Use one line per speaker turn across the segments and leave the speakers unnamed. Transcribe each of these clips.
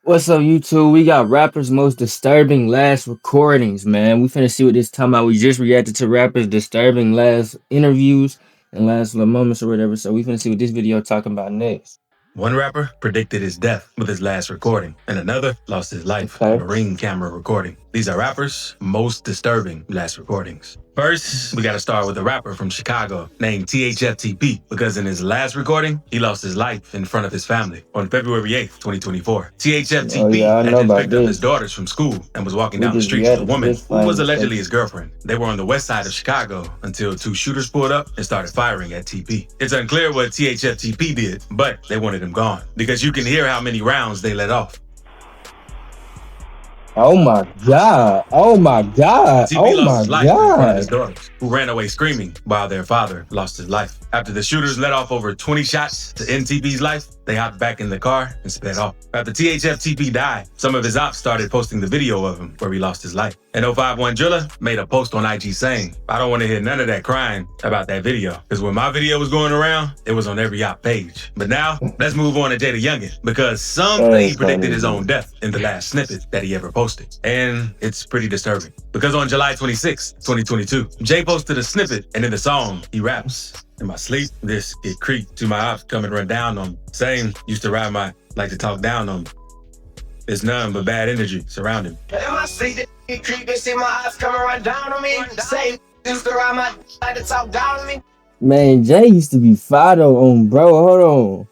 What's up, YouTube? We got rappers' most disturbing last recordings, man. We finna see what this time out. We just reacted to rappers' disturbing last interviews and last little moments or whatever. So we finna see what this video talking about next.
One rapper predicted his death with his last recording, and another lost his life
Okay.
in a Ring camera recording. These are rappers' most disturbing last recordings. First, we gotta start with a rapper from Chicago named THFTP, because in his last recording, he lost his life in front of his family on February 8th, 2024. THFTP had just picked up his daughters from school and was walking down the street with a woman who was allegedly his girlfriend. They were on the west side of Chicago until two shooters pulled up and started firing at TP. It's unclear what THFTP did, but they wanted him gone because you can hear how many rounds they let off.
Oh my God. Oh my God.
TP lost his life in front of his daughters, who ran away screaming while their father lost his life. After the shooters let off over 20 shots to end TP's life, they hopped back in the car and sped off. After THFTP died, some of his ops started posting the video of him where he lost his life. And 051 Driller made a post on IG saying, "I don't want to hear none of that crying about that video, because when my video was going around, it was on every op page." But now, let's move on to Youngin, because some say he predicted his own death in the last snippet that he ever posted. And it's pretty disturbing, because on July 26, 2022, Jay posted a snippet, and in the song, he raps, "In my sleep, this get creeped to my ops come and run down on me. Same used to ride my, like to talk down on me. It's none but bad energy surrounding me."
In my sleep, this get creepy, see my eyes come and run down on me. Same used to ride my, like to talk down on me.
Man, Jay used to be Fido on, bro. Hold on.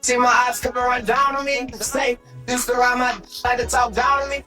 See my eyes come and run down on me. Same used to ride my, like to talk down on me.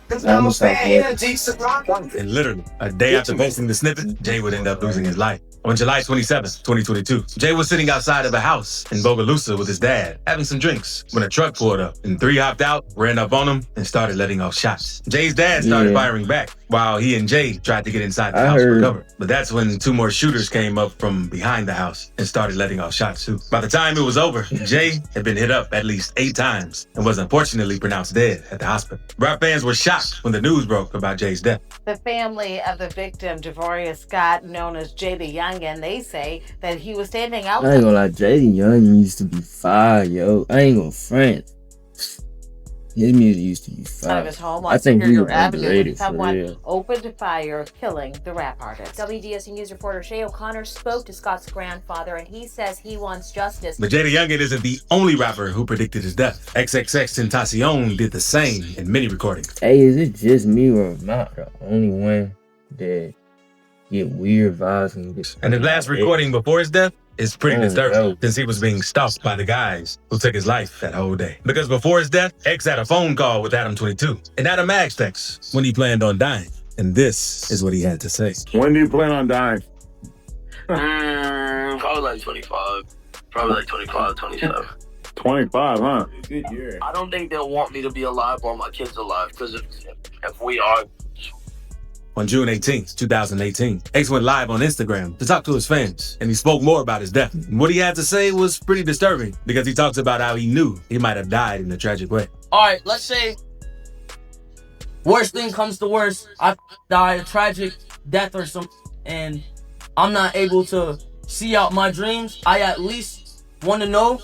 Cause I'm a bad energy surrounding me.
And literally, a day after posting the snippet, Jay would end up losing his life. On July 27th, 2022, Jay was sitting outside of a house in Bogalusa with his dad, having some drinks, when a truck pulled up, and three hopped out, ran up on him, and started letting off shots. Jay's dad started firing back, while he and Jay tried to get inside the house for cover. But that's when two more shooters came up from behind the house and started letting off shots too. By the time it was over, Jay had been hit up at least 8 times and was unfortunately pronounced dead at the hospital. Rap fans were shocked when the news broke about Jay's death.
The family of the victim, Devoria Scott, known as Jay the Youngin, they say that he was standing outside.
I ain't gonna lie, Jay the Youngin used to be fire, yo. I ain't gonna front. His music used to be fire.
Of his home on
I think he was
Superior Avenue,
underrated,
someone opened fire, killing the rap artist.
WDSU News reporter Shay O'Connor spoke to Scott's grandfather, and he says he wants justice.
But Jay the Youngin isn't the only rapper who predicted his death. XXXTentacion did the same in many recordings.
Hey, is it just me or am I the only one that get weird vibes
and his last recording before his death is pretty disturbing, since he was being stalked by the guys who took his life that whole day. Because before his death, X had a phone call with Adam 22 and Adam asked X when he planned on dying. And this is what he had to say.
"When do you plan on dying?"
Probably like 25. Probably like 25, 27.
25, huh? Good year.
I don't think they'll want me to be alive while my kid's alive, because if we are...
On June 18th, 2018, X went live on Instagram to talk to his fans, and he spoke more about his death. And what he had to say was pretty disturbing, because he talks about how he knew he might have died in a tragic way.
All right, let's say worst thing comes to worst, I die a tragic death or something, and I'm not able to see out my dreams. I at least want to know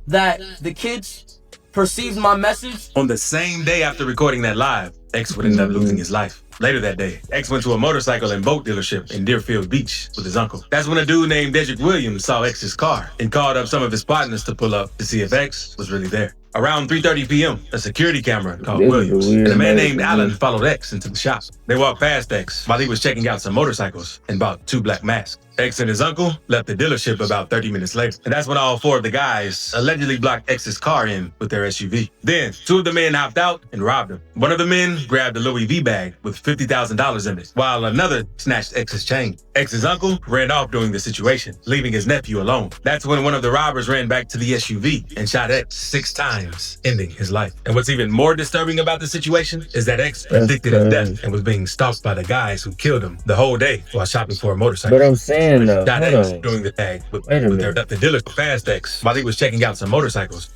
that the kids perceived my message.
On the same day after recording that live, X would end up losing his life. Later that day, X went to a motorcycle and boat dealership in Deerfield Beach with his uncle. That's when a dude named Dedrick Williams saw X's car and called up some of his partners to pull up to see if X was really there. Around 3:30 p.m., a security camera called Williams, and a man named Allen followed X into the shop. They walked past X while he was checking out some motorcycles and bought 2 black masks. X and his uncle left the dealership about 30 minutes later, and that's when all 4 of the guys allegedly blocked X's car in with their SUV. Then, 2 of the men hopped out and robbed him. One of the men grabbed a Louis V bag with $50,000 in it, while another snatched X's chain. X's uncle ran off during the situation, leaving his nephew alone. That's when one of the robbers ran back to the SUV and shot X 6 times, ending his life. And what's even more disturbing about the situation is that X predicted his death and was being stalked by the guys who killed him the whole day while shopping for a motorcycle.
But I'm saying though,
Shot X during the tag with their the dealer fast X while he was checking out some motorcycles.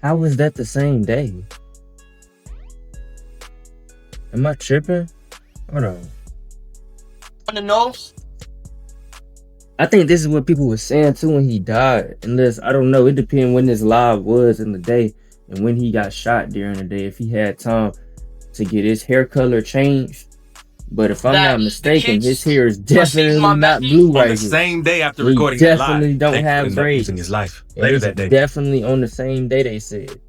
How was that the same day? Am I tripping? Hold on.
On the nose.
I think this is what people were saying too when he died. Unless, I don't know, it depends when this live was in the day. and when he got shot during the day, if he had time to get his hair color changed. But if I'm not mistaken, his hair is definitely not blue right
On
here.
the same day after
He
recording that
definitely
live,
don't
X
have
ended up
braids.
losing his life
And
later
it's
that day.
definitely on the same day, they said.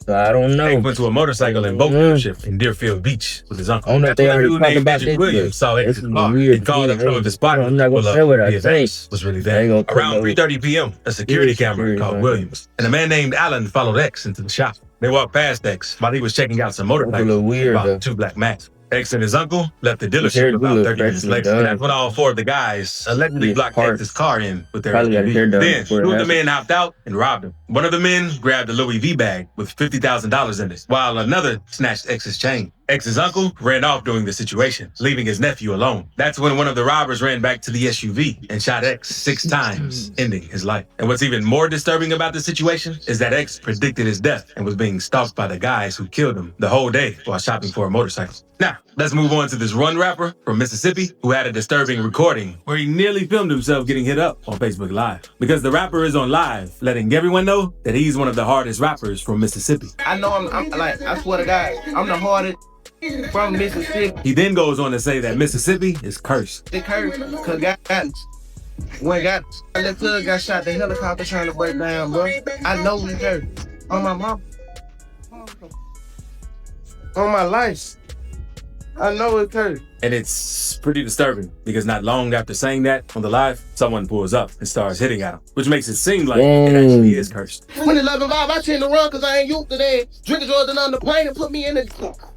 So I don't know.
X went to a motorcycle and boat dealership in Deerfield Beach with his uncle.
I don't know if
That's
they
when a
already
dude
talked
named
about
Dedrick
this,
Williams
but
saw
this
X's
is
car
weird.
and called up some of his
I'm
partners.
not gonna say what I
The
think.
events was really
I ain't
there.
gonna put
Around
no
3:30 p.m., a security camera
security
called
on
Williams, and a man named Allen followed X into the shop. They walked past X while he was checking out some
That's a
motorcycles
little weird,
about
though.
2 black mats. X and his uncle left the
His hair
dealership
do
about
look
30 minutes
freshly
later. And that's
done.
when all 4 of the guys allegedly
His
blocked
parts.
X's car in with their
Probably got his hair
SUV.
done
Then
before it
2 of the
happened.
men hopped out and robbed him. One of the men grabbed a Louis V bag with $50,000 in it, while another snatched X's chain. X's uncle ran off during the situation, leaving his nephew alone. That's when one of the robbers ran back to the SUV and shot X 6 times, ending his life. And what's even more disturbing about the situation is that X predicted his death and was being stalked by the guys who killed him the whole day while shopping for a motorcycle. Now, let's move on to this Run rapper from Mississippi who had a disturbing recording where he nearly filmed himself getting hit up on Facebook Live. Because the rapper is on live, letting everyone know that he's one of the hardest rappers from Mississippi.
I know I'm like, I swear to God, I'm the hardest from Mississippi.
He then goes on to say that Mississippi is cursed.
It cursed, cause when that thug got shot, the helicopter trying to break down, bro. I know we cursed. On my mom. On my life. I know it cursed.
And it's pretty disturbing because not long after saying that on the live, someone pulls up and starts hitting at him, which makes it seem like it actually is cursed.
When 11 vibe, I tend to run cause I ain't used to that. Drinking drugs and on the plane and put me in the...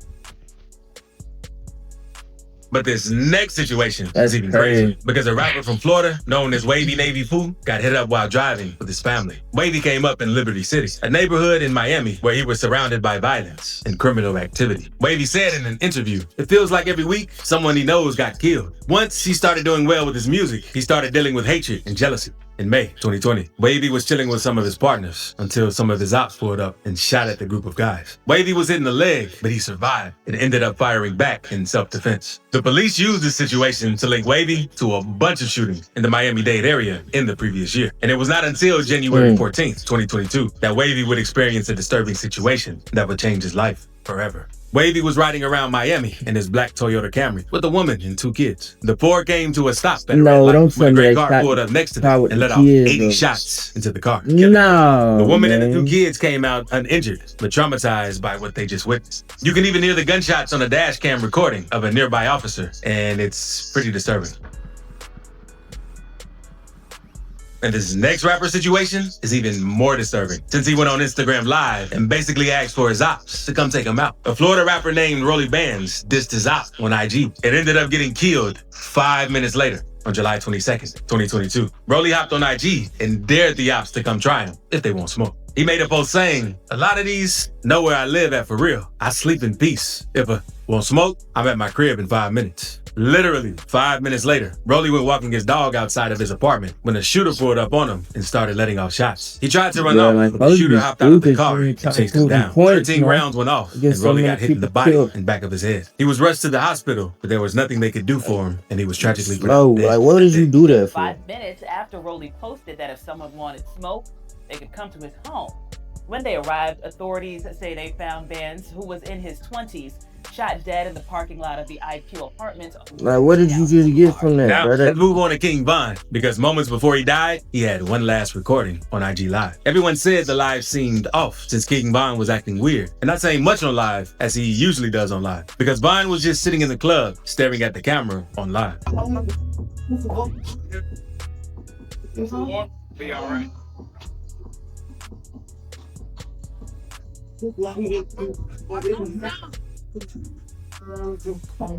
But this next situation
That's
is even
crazy.
crazier because a rapper from Florida known as Wavy Navy Pooh got hit up while driving with his family. Wavy came up in Liberty City, a neighborhood in Miami where he was surrounded by violence and criminal activity. Wavy said in an interview, "It feels like every week someone he knows got killed. Once he started doing well with his music, he started dealing with hatred and jealousy." In May 2020, Wavy was chilling with some of his partners until some of his ops pulled up and shot at the group of guys. Wavy was hit in the leg, but he survived and ended up firing back in self-defense. The police used this situation to link Wavy to a bunch of shootings in the Miami-Dade area in the previous year. And it was not until January 14th, 2022, that Wavy would experience a disturbing situation that would change his life forever. Wavy was riding around Miami in his black Toyota Camry with a woman and 2 kids. The 4 came to a stop at a red light when a gray car pulled up next to them and let off 80 shots into the car.
No.
The woman and the
man.
2 kids came out uninjured, but traumatized by what they just witnessed. You can even hear the gunshots on a dash cam recording of a nearby officer, and it's pretty disturbing. And this next rapper situation is even more disturbing since he went on Instagram Live and basically asked for his ops to come take him out. A Florida rapper named Rolly Bands dissed his op on IG and ended up getting killed 5 minutes later on July 22nd, 2022. Rolly hopped on IG and dared the ops to come try him if they won't smoke. He made a post saying, "A lot of these know where I live at for real. I sleep in peace. If I won't smoke, I'm at my crib in 5 minutes." Literally 5 minutes later, Rolly went walking his dog outside of his apartment when a shooter pulled up on him and started letting off shots. He tried to run off, but the shooter hopped out of the car and chased him down. 13 rounds went off, and Rolly got hit in the body and back of his head. He was rushed to the hospital, but there was nothing they could do for him, and he was tragically
No,
dead.
like, what did you do that for?
5 minutes after Rolly posted that if someone wanted smoke, they could come to his home. When they arrived, authorities say they found Benz, who was in his 20s, shot dead in the parking lot of the IQ apartments.
Like, what did you just get from that,
Now,
brother?
let's move on to King Von, because moments before he died, he had one last recording on IG Live. Everyone said the live seemed off since King Von was acting weird and not saying much on live as he usually does on live, because Von was just sitting in the club staring at the camera on live.
Be all right.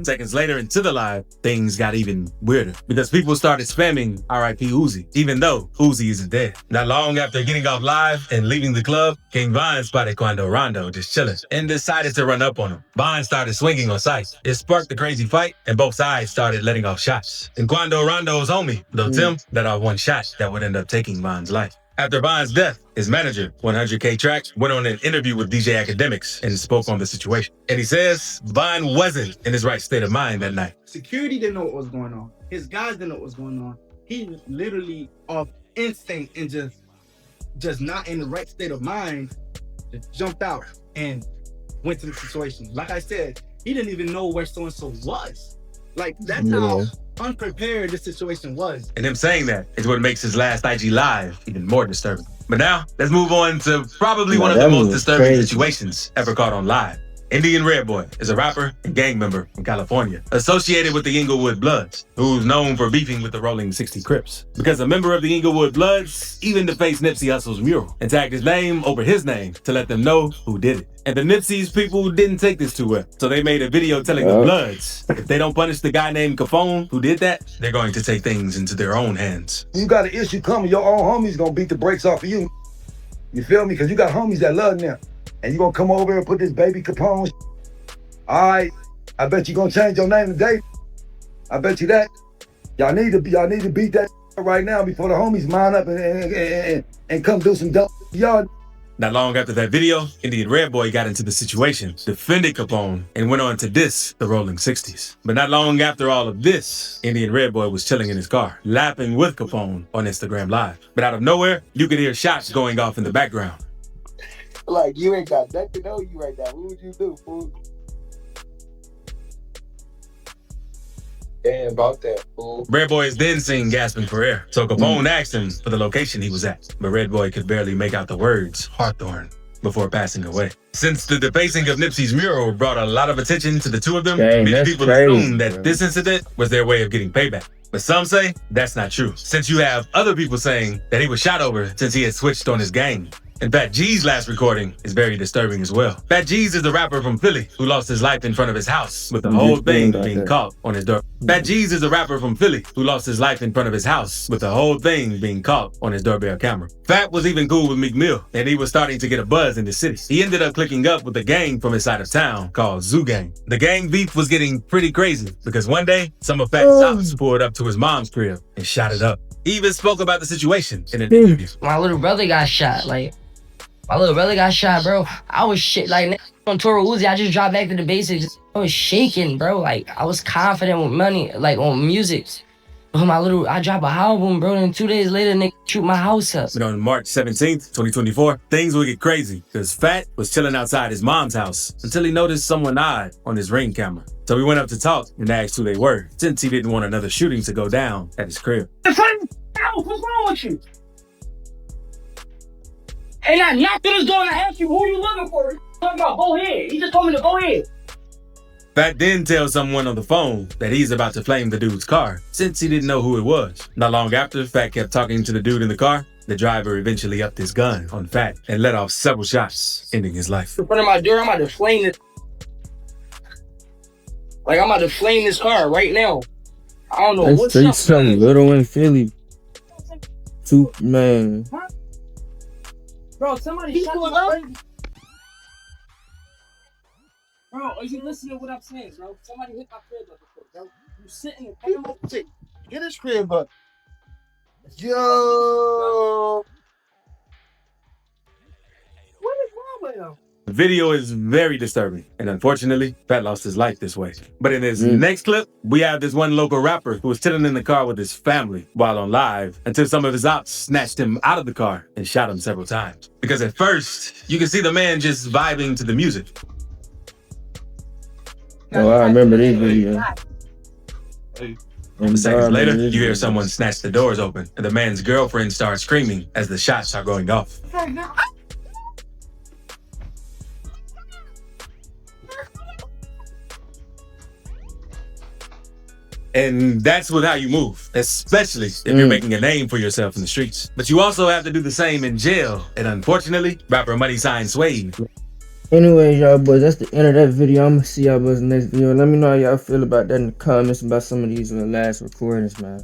Seconds later into the live, things got even weirder because people started spamming RIP Uzi, even though Uzi isn't dead. Not long after getting off live and leaving the club, King Von spotted Quando Rondo just chilling and decided to run up on him. Von started swinging on sight. It sparked a crazy fight and both sides started letting off shots. And Quando Rondo's homie, Lil Tim, let off one shot that would end up taking Von's life. After Von's death, his manager, 100cjreactz, went on an interview with DJ Academics and spoke on the situation. And he says Von wasn't in his right state of mind that night.
Security didn't know what was going on. His guys didn't know what was going on. He literally off instinct and just not in the right state of mind,
jumped out and went to the situation. Like I said, he didn't even know where so-and-so was. Like, that's how unprepared this situation was.
And him saying that is what makes his last IG Live even more disturbing. But now, let's move on to probably one of the most disturbing situations ever caught on live. Indian Red Boy is a rapper and gang member from California, associated with the Inglewood Bloods, who's known for beefing with the Rolling 60 Crips. Because a member of the Inglewood Bloods even defaced Nipsey Hussle's mural and tagged his name over his name to let them know who did it. And the Nipsey's people didn't take this too well, so they made a video telling the Bloods if they don't punish the guy named Capone who did that, they're going to take things into their own hands.
You got an issue coming, your own homies gonna beat the brakes off of you. You feel me? Because you got homies that love them. And you gonna come over and put this baby Capone. All right, I bet you gonna change your name today. I bet you that. Y'all need to beat that right now before the homies mine up and come do some dope. Y'all.
Not long after that video, Indian Red Boy got into the situation, defended Capone, and went on to diss the Rolling 60s. But not long after all of this, Indian Red Boy was chilling in his car, lapping with Capone on Instagram Live. But out of nowhere, you could hear shots going off in the background.
Like, you ain't got nothing on you right now. What would you do, fool? Damn about that, fool.
Red Boy is then seen gasping for air, so Capone asked him for the location he was at. But Red Boy could barely make out the words Hawthorne before passing away. Since the defacing of Nipsey's mural brought a lot of attention to the two of them, many people assume that this incident was their way of getting payback. But some say that's not true, since you have other people saying that he was shot over since he had switched on his gang. And Fat G's last recording is very disturbing as well. Fat G's is a rapper from Philly who lost his life in front of his house with the whole thing being caught on his door. Fat G's is a rapper from Philly who lost his life in front of his house with the whole thing being caught on his doorbell camera. Fat was even cool with Meek Mill, and he was starting to get a buzz in the city. He ended up clicking up with a gang from his side of town called Zoo Gang. The gang beef was getting pretty crazy because one day, some of Fat's ops pulled up to his mom's crib and shot it up. He even spoke about the situation in an interview.
My little brother got shot, my little brother got shot, bro. I was shit, on Toro Uzi, I just dropped back to the basics. I was shaking, bro. I was confident with money, on music. I dropped an album, bro, and 2 days later, nigga shoot my house up.
But on March 17th, 2024, things would get crazy because Fat was chilling outside his mom's house until he noticed someone odd on his Ring camera. So he went up to talk and asked who they were, since he didn't want another shooting to go down at his crib.
What's wrong with you? And I knocked on his door and I asked you, who are you looking for? Talking about, go ahead. He just told me to go ahead.
Fat then tells someone on the phone that he's about to flame the dude's car, since he didn't know who it was. Not long after, Fat kept talking to the dude in the car. The driver eventually upped his gun on Fat and let off several shots, ending his life.
In front of my door, I'm about to flame this. I'm about to flame this car right now. I don't know what's up.
Something little in Philly. Man.
Bro, somebody shut up. Bro, are you listening to what I'm saying, bro? Somebody hit my crib up before, bro. You sitting in
Get his crib up. Yo.
What is wrong with him?
The video is very disturbing, and unfortunately, Fat lost his life this way. But in this next clip, we have this one local rapper who was chilling in the car with his family while on live until some of his ops snatched him out of the car and shot him several times. Because at first, you can see the man just vibing to the music.
Oh, I remember these videos.
Seconds later, you hear someone snatch the doors open, and the man's girlfriend starts screaming as the shots are going off. And that's with how you move, especially if you're making a name for yourself in the streets. But you also have to do the same in jail. And unfortunately, rapper Money Sign Suede.
Anyway, y'all boys, that's the end of that video. I'm gonna see y'all boys in the next video. Let me know how y'all feel about that in the comments about some of these last recordings, man.